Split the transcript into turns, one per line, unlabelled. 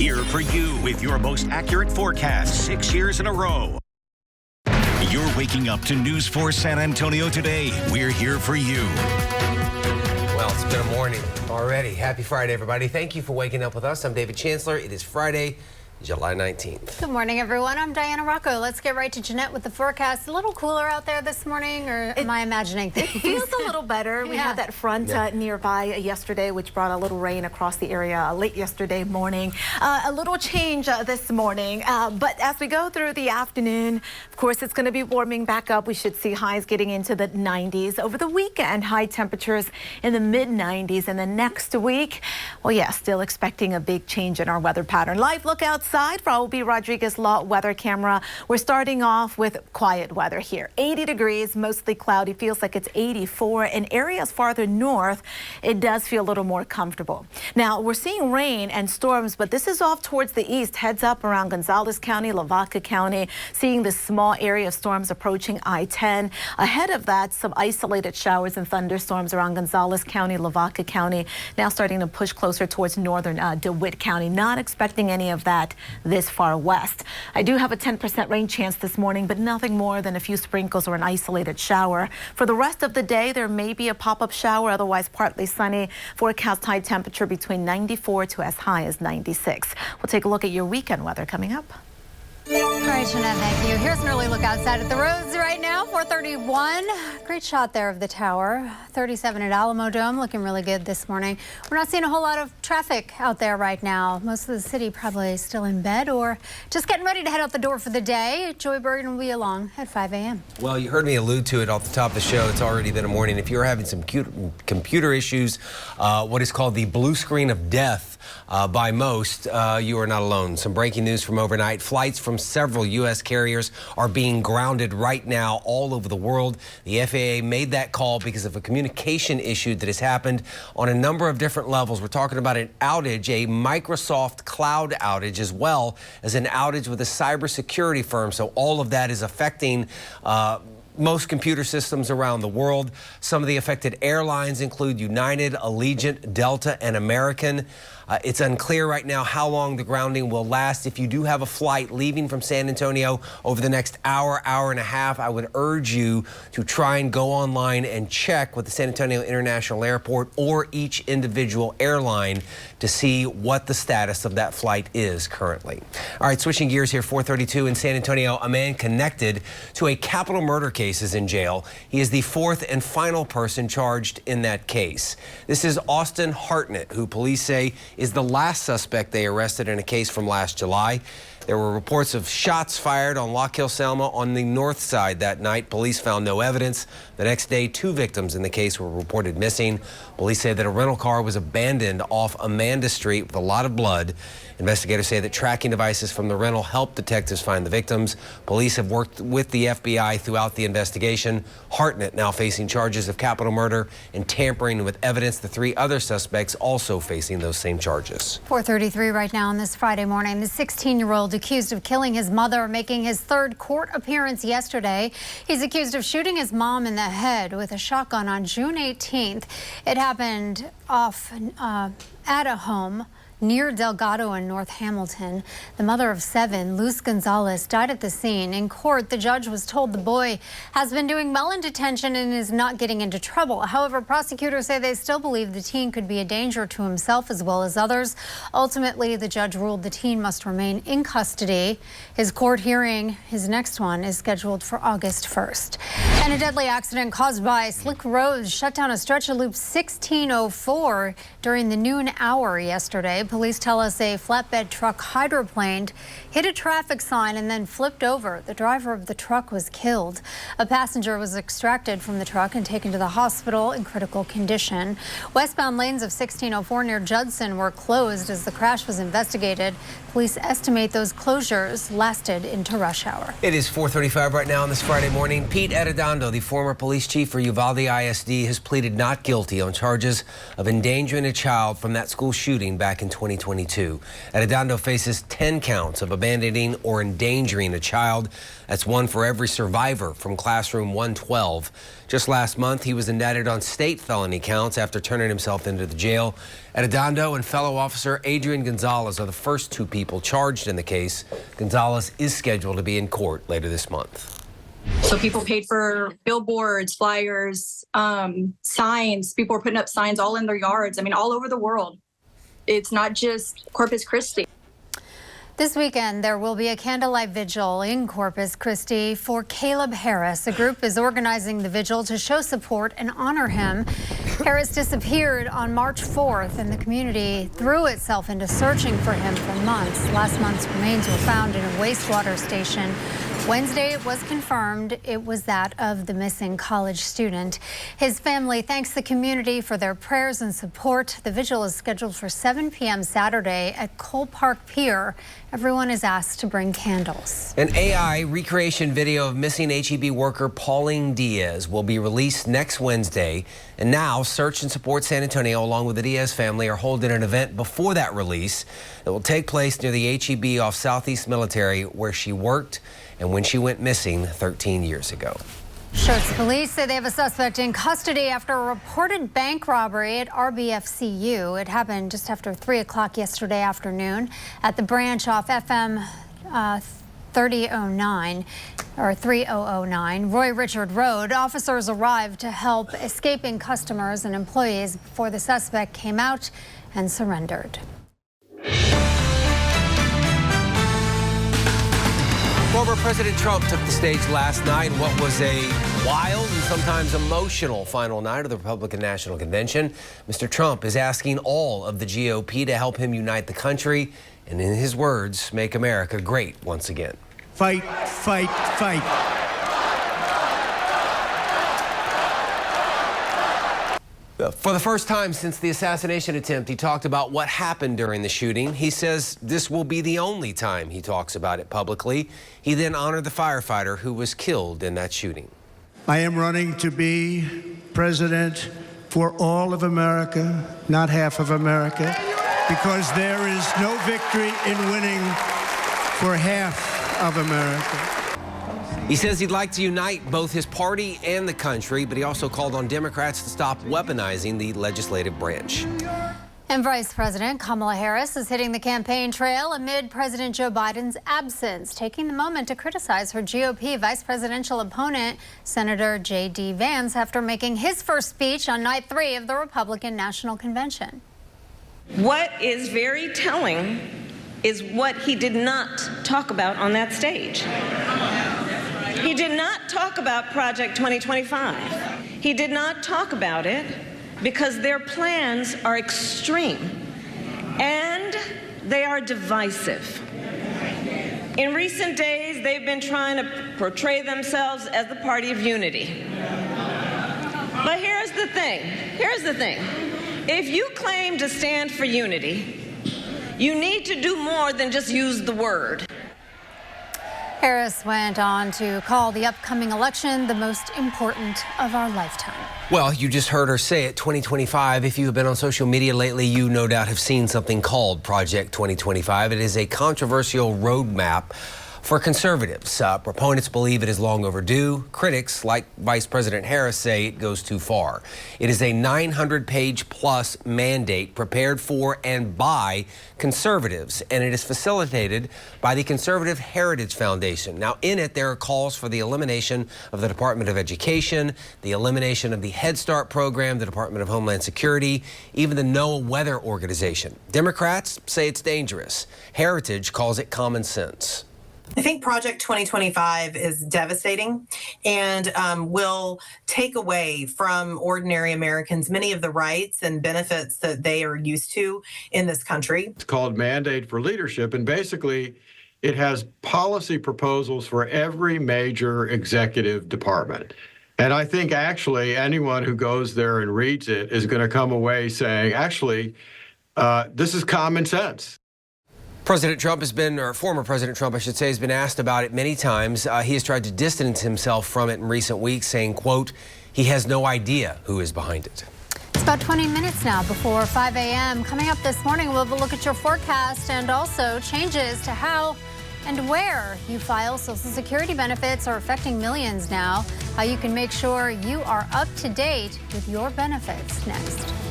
Here for you with your most accurate forecast 6 years in a row. You're waking up to News 4 San Antonio today. We're here for you.
Well, it's been a morning already. Happy Friday, everybody. Thank you for waking up with us. I'm David Chancellor. It is Friday, July 19th.
Good morning, everyone. I'm Diana Rocco. Let's get right to Jeanette with the forecast. A little cooler out there this morning, or am I imagining things?
It feels a little better. We had that front nearby yesterday, which brought a little rain across the area late yesterday morning. A little change this morning, but as we go through the afternoon, of course, it's going to be warming back up. We should see highs getting into the 90s. Over the weekend, high temperatures in the mid-90s. And then next week, well, yeah, still expecting a big change in our weather pattern. Live look outside. Raul B. Rodriguez Law weather camera. We're starting off with quiet weather here. 80 degrees, mostly cloudy. Feels like it's 84. In areas farther north, it does feel a little more comfortable. Now, we're seeing rain and storms, but this is off towards the east. Heads up around Gonzales County, Lavaca County. Seeing this small area of storms approaching I-10. Ahead of that, some isolated showers and thunderstorms around Gonzales County, Lavaca County. Now starting to push closer towards northern DeWitt County. Not expecting any of that this far west. I do have a 10% rain chance this morning, but nothing more than a few sprinkles or an isolated shower. For the rest of the day, there may be a pop-up shower, otherwise partly sunny. Forecast high temperature between 94 to as high as 96. We'll take a look at your weekend weather coming up.
All right, Jeanette, thank you. Here's an early look outside at the roads right now. 431. Great shot there of the tower. 37 at Alamo Dome. Looking really good this morning. We're not seeing a whole lot of traffic out there right now. Most of the city probably still in bed or just getting ready to head out the door for the day. Joy Bergen will be along at 5 a.m.
Well, you heard me allude to it off the top of the show. It's already been a morning. If you're having some computer issues, what is called the blue screen of death, by most, you are not alone. Some breaking news from overnight. Flights from several U.S. carriers are being grounded right now all over the world. The FAA made that call because of a communication issue that has happened on a number of different levels. We're talking about an outage, a Microsoft cloud outage, as well as an outage with a cybersecurity firm. So all of that is affecting most computer systems around the world. Some of the affected airlines include United, Allegiant, Delta, and American. It's unclear right now how long the grounding will last. If you do have a flight leaving from San Antonio over the next hour, hour and a half, I would urge you to try and go online and check with the San Antonio International Airport or each individual airline to see what the status of that flight is currently. All right, switching gears here, 432 in San Antonio, a man connected to a capital murder case is in jail. He is the fourth and final person charged in that case. This is Austin Hartnett, who police say is the last suspect they arrested in a case from last July. There were reports of shots fired on Lock Hill Selma on the north side that night. Police found no evidence. The next day, 2 victims in the case were reported missing. Police say that a rental car was abandoned off Amanda Street with a lot of blood. Investigators say that tracking devices from the rental helped detectives find the victims. Police have worked with the FBI throughout the investigation. Hartnett now facing charges of capital murder and tampering with evidence. The 3 other suspects also facing those same charges.
4:33 right now on this Friday morning. The 16-year-old accused of killing his mother, making his 3rd court appearance yesterday. He's accused of shooting his mom in the head with a shotgun on June 18th. It happened off at a home near Delgado in North Hamilton. The mother of 7, Luz Gonzalez, died at the scene. In court, the judge was told the boy has been doing well in detention and is not getting into trouble. However, prosecutors say they still believe the teen could be a danger to himself as well as others. Ultimately, the judge ruled the teen must remain in custody. His court hearing, his next one, is scheduled for August 1st. And a deadly accident caused by slick roads shut down a stretch of Loop 1604 during the noon hour yesterday. Police tell us a flatbed truck hydroplaned, hit a traffic sign, and then flipped over. The driver of the truck was killed. A passenger was extracted from the truck and taken to the hospital in critical condition. Westbound lanes of 1604 near Judson were closed as the crash was investigated. Police estimate those closures lasted into rush hour.
It is 4:35 right now on this Friday morning. Pete Arredondo, the former police chief for Uvalde ISD, has pleaded not guilty on charges of endangering a child from that school shooting back in 2022. Arredondo faces 10 counts of abandoning or endangering a child. That's one for every survivor from classroom 112. Just last month, he was indicted on state felony counts after turning himself into the jail. Arredondo and fellow officer Adrian Gonzalez are the first two people charged in the case. Gonzalez is scheduled to be in court later this month.
So people paid for billboards, flyers, signs. People were putting up signs all in their yards. I mean, all over the world. It's not just Corpus Christi.
This weekend, there will be a candlelight vigil in Corpus Christi for Caleb Harris. A group is organizing the vigil to show support and honor him. Harris disappeared on March 4th, and the community threw itself into searching for him for months. Last month's remains were found in a wastewater station. Wednesday, it was confirmed it was that of the missing college student. His family thanks the community for their prayers and support. The vigil is scheduled for 7 p.m. Saturday at Cole Park Pier. Everyone is asked to bring candles.
An AI recreation video of missing HEB worker Pauline Diaz will be released next Wednesday. And now, Search and Support San Antonio, along with the Diaz family, are holding an event before that release that will take place near the HEB off Southeast Military, where she worked and when she went missing 13 years ago.
Schertz police say they have a suspect in custody after a reported bank robbery at RBFCU. It happened just after 3 o'clock yesterday afternoon at the branch off FM 3009 or 3009 Roy Richard Road. Officers arrived to help escaping customers and employees before the suspect came out and surrendered.
Former President Trump took the stage last night in what was a wild and sometimes emotional final night of the Republican National Convention. Mr. Trump is asking all of the GOP to help him unite the country and, in his words, make America great once again.
Fight, fight, fight.
For the first time since the assassination attempt, he talked about what happened during the shooting. He says this will be the only time he talks about it publicly. He then honored the firefighter who was killed in that shooting.
I am running to be president for all of America, not half of America, because there is no victory in winning for half of America.
He says he'd like to unite both his party and the country, but he also called on Democrats to stop weaponizing the legislative branch.
And Vice President Kamala Harris is hitting the campaign trail amid President Joe Biden's absence, taking the moment to criticize her GOP vice presidential opponent, Senator J.D. Vance, after making his first speech on night 3 of the Republican National Convention.
What is very telling is what he did not talk about on that stage. He did not talk about Project 2025. He did not talk about it because their plans are extreme and they are divisive. In recent days, they've been trying to portray themselves as the party of unity. But here's the thing. If you claim to stand for unity, you need to do more than just use the word.
Harris went on to call the upcoming election the most important of our lifetime.
Well, you just heard her say it, 2025. If you have been on social media lately, you no doubt have seen something called Project 2025. It is a controversial roadmap for conservatives. Proponents believe it is long overdue. Critics, like Vice President Harris, say it goes too far. It is a 900-page plus mandate prepared for and by conservatives, and it is facilitated by the Conservative Heritage Foundation. Now, in it, there are calls for the elimination of the Department of Education, the elimination of the Head Start program, the Department of Homeland Security, even the NOAA Weather Organization. Democrats say it's dangerous. Heritage calls it common sense.
I think Project 2025 is devastating and will take away from ordinary Americans many of the rights and benefits that they are used to in this country.
It's called Mandate for Leadership, and basically it has policy proposals for every major executive department. And I think actually anyone who goes there and reads it is going to come away saying, actually, this is common sense.
President Trump has been, or former President Trump, I should say, has been asked about it many times. He has tried to distance himself from it in recent weeks, saying, quote, he has no idea who is behind it.
About 20 minutes now before 5 a.m. Coming up this morning, we'll have a look at your forecast and also changes to how and where you file Social Security benefits are affecting millions now. How you can make sure you are up to date with your benefits next.